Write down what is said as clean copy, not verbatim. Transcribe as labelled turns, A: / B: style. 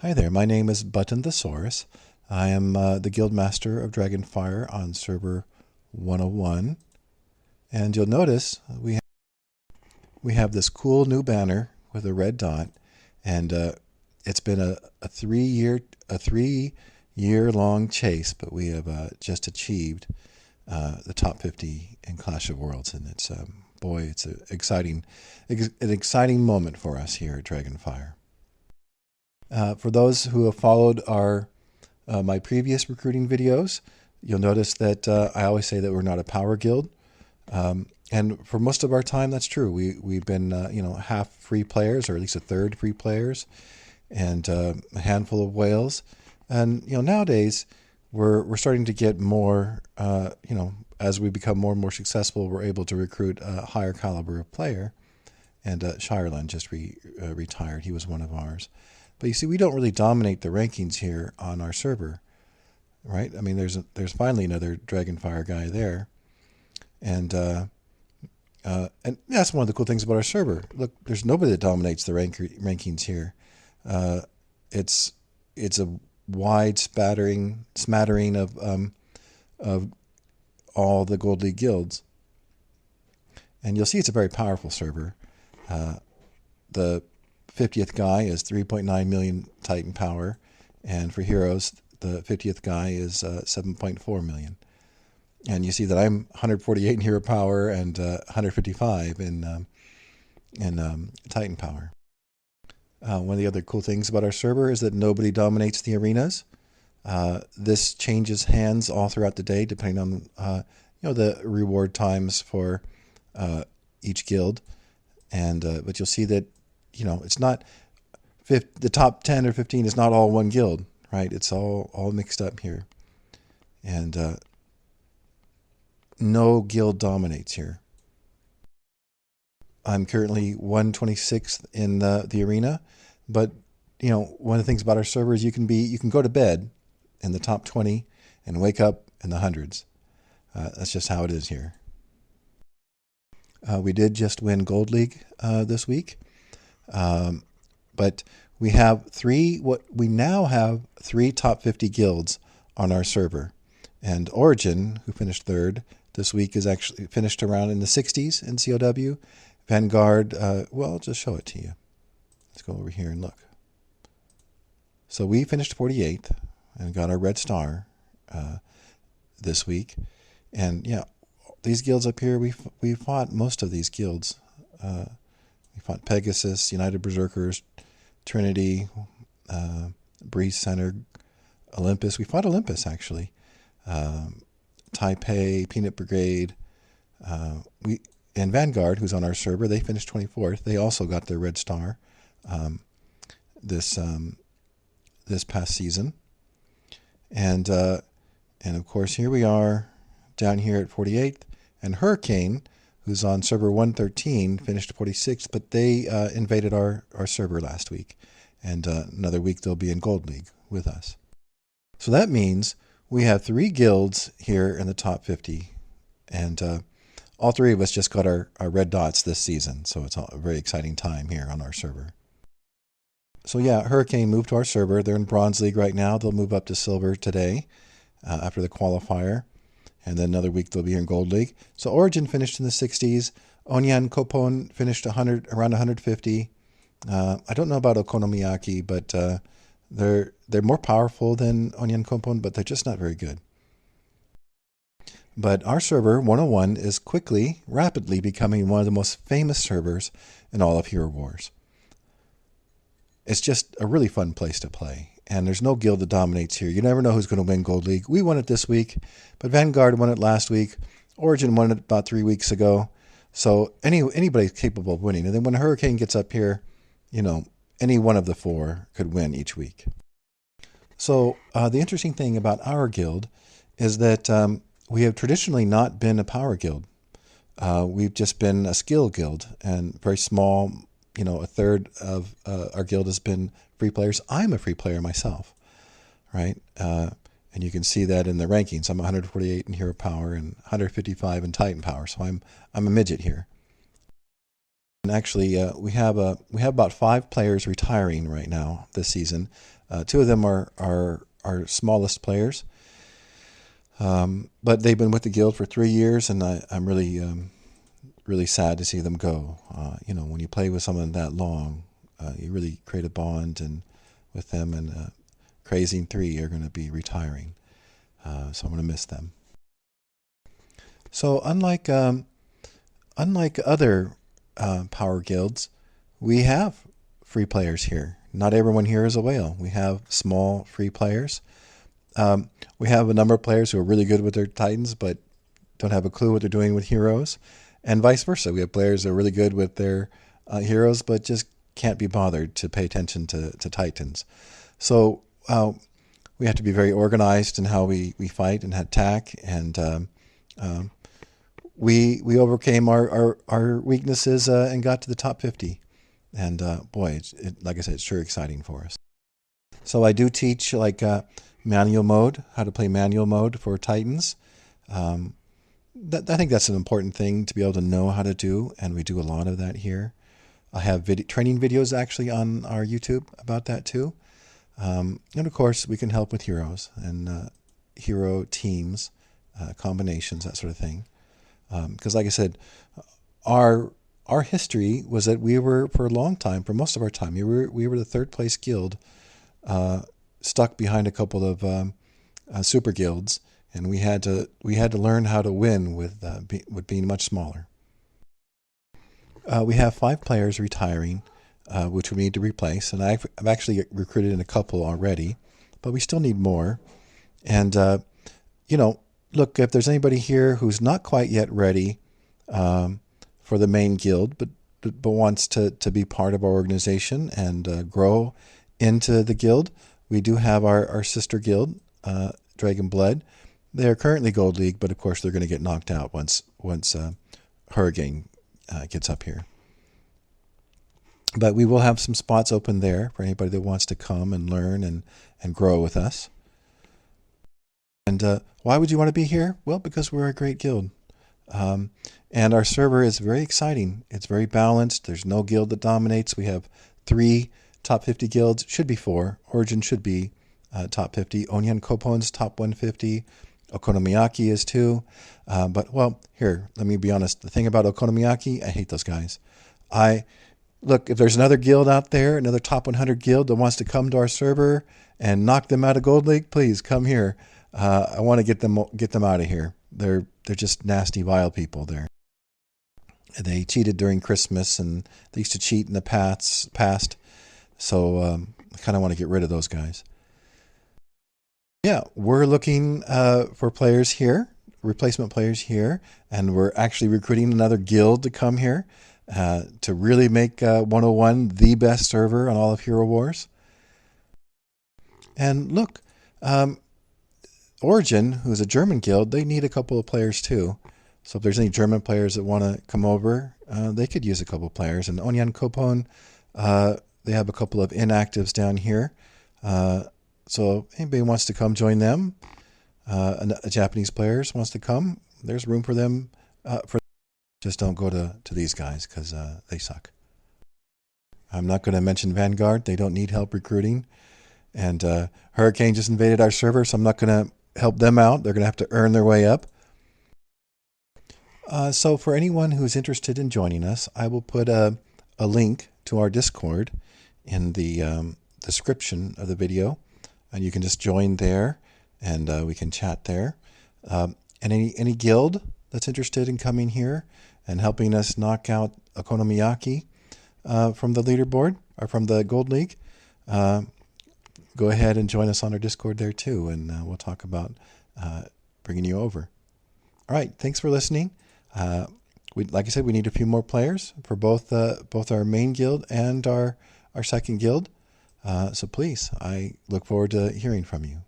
A: Hi there, my name is Button Thesaurus. I am the Guild Master of Dragonfire on Server 101. And you'll notice we have this cool new banner with a red dot. And it's been a 3 year long chase, but we have just achieved the top 50 in Clash of Worlds. And it's, boy, it's an exciting moment for us here at Dragonfire. For those who have followed my previous recruiting videos, you'll notice that I always say that we're not a power guild. And for most of our time, that's true. We've been half free players, or at least a third free players, and a handful of whales. And nowadays we're starting to get more. As we become more and more successful, we're able to recruit a higher caliber of player. And Shireland just retired. He was one of ours. But you see, we don't really dominate the rankings here on our server, right? I mean, there's finally another Dragonfire guy there, and that's one of the cool things about our server. Look, there's nobody that dominates the rankings here. It's a wide smattering of all the Gold League guilds, and you'll see it's a very powerful server. The 50th guy is 3.9 million Titan power, and for heroes, the 50th guy is 7.4 million. And you see that I'm 148 in hero power and 155 in Titan power. One of the other cool things about our server is that nobody dominates the arenas. This changes hands all throughout the day, depending on the reward times for each guild. And but you'll see that it's not the top 10 or 15 is not all one guild, right? It's all mixed up here, and no guild dominates here. I'm currently 126th in the arena, but one of the things about our server is you can go to bed in the top 20 and wake up in the hundreds. That's just how it is here. We did just win Gold League this week, but we now have three top 50 guilds on our server, and Origin, who finished third this week, is actually finished around in the 60s in COW. Vanguard, well, I'll just show it to you. Let's go over here and look. So we finished 48th and got our red star this week, and yeah. These guilds up here, we fought most of these guilds. We fought Pegasus, United Berserkers, Trinity, Breeze Center, Olympus. We fought Olympus, actually. Taipei, Peanut Brigade. And Vanguard, who's on our server, they finished 24th. They also got their red star this past season. And of course, here we are down here at 48th. And Hurricane, who's on server 113, finished 46th, but they invaded our server last week. And another week they'll be in Gold League with us. So that means we have three guilds here in the top 50. And all three of us just got our red dots this season. So it's a very exciting time here on our server. So yeah, Hurricane moved to our server. They're in Bronze League right now. They'll move up to Silver today after the qualifier. And then another week they'll be in Gold League. So Origin finished in the 60s. Onyan Kopon finished around 150. I don't know about Okonomiyaki, but they're more powerful than Onyan Kopon, but they're just not very good. But our server 101 is rapidly becoming one of the most famous servers in all of Hero Wars. It's just a really fun place to play. And there's no guild that dominates here. You never know who's going to win Gold League. We won it this week, but Vanguard won it last week. Origin won it about 3 weeks ago. So anybody's capable of winning. And then when Hurricane gets up here, any one of the four could win each week. So the interesting thing about our guild is that we have traditionally not been a power guild. We've just been a skill guild, and very small. A third of our guild has been free players. I'm a free player myself, right? And you can see that in the rankings. I'm 148 in hero power and 155 in Titan power. So I'm a midget here. And actually, we have about 5 players retiring right now this season. Two of them are our smallest players, but they've been with the guild for 3 years, and I'm really sad to see them go. When you play with someone that long, you really create a bond and with them, and Crazy and 3 are going to be retiring, so I'm going to miss them. So unlike other power guilds, we have free players here. Not everyone here is a whale. We have small free players. We have a number of players who are really good with their titans, but don't have a clue what they're doing with heroes, and vice versa. We have players who are really good with their heroes, but just can't be bothered to pay attention to titans. So we have to be very organized in how we fight and attack, and we overcame our weaknesses and got to the top 50. And boy, like I said, it's sure exciting for us. So I do teach manual mode, how to play manual mode for Titans. I think that's an important thing to be able to know how to do, and we do a lot of that here. I have training videos actually on our YouTube about that too. And of course, we can help with heroes and hero teams, combinations, that sort of thing. Because like I said, our history was that we were, for a long time, for most of our time, we were the third place guild, stuck behind a couple of super guilds, and we had to learn how to win with being much smaller. We have 5 players retiring, which we need to replace, and I've actually recruited in a couple already, but we still need more. And look, if there's anybody here who's not quite yet ready for the main guild, but wants to be part of our organization and grow into the guild, we do have our sister guild, Dragon Blood. They are currently Gold League, but of course they're going to get knocked out once Hurricane gets up here. But we will have some spots open there for anybody that wants to come and learn and grow with us. And why would you want to be here? Well, because we're a great guild. And our server is very exciting. It's very balanced. There's no guild that dominates. We have 3 top 50 guilds. Should be 4. Origin should be top 50. Onyan Kopon's top 150. Okonomiyaki is too. But, well, here, let me be honest. The thing about Okonomiyaki, I hate those guys. Look, if there's another guild out there, another top 100 guild that wants to come to our server and knock them out of Gold League, please come here. I want to get them out of here. They're just nasty, vile people there. They cheated during Christmas, and they used to cheat in the past. So I kind of want to get rid of those guys. Yeah, we're looking for players here, replacement players here, and we're actually recruiting another guild to come here to really make 101 the best server on all of Hero Wars. And look, Origin, who's a German guild, they need a couple of players too. So if there's any German players that want to come over, they could use a couple of players. And Onyan Kopon, they have a couple of inactives down here. So anybody wants to come join them, a Japanese players wants to come, there's room for them. Just don't go to these guys because they suck. I'm not going to mention Vanguard. They don't need help recruiting. And Hurricane just invaded our server, so I'm not going to help them out. They're going to have to earn their way up. So for anyone who's interested in joining us, I will put a link to our Discord in the description of the video, and you can just join there, and we can chat there. And any guild that's interested in coming here and helping us knock out Okonomiyaki from the leaderboard or from the Gold League, go ahead and join us on our Discord there too, and we'll talk about bringing you over. All right, thanks for listening. Like I said, we need a few more players for both our main guild and our second guild. So please, I look forward to hearing from you.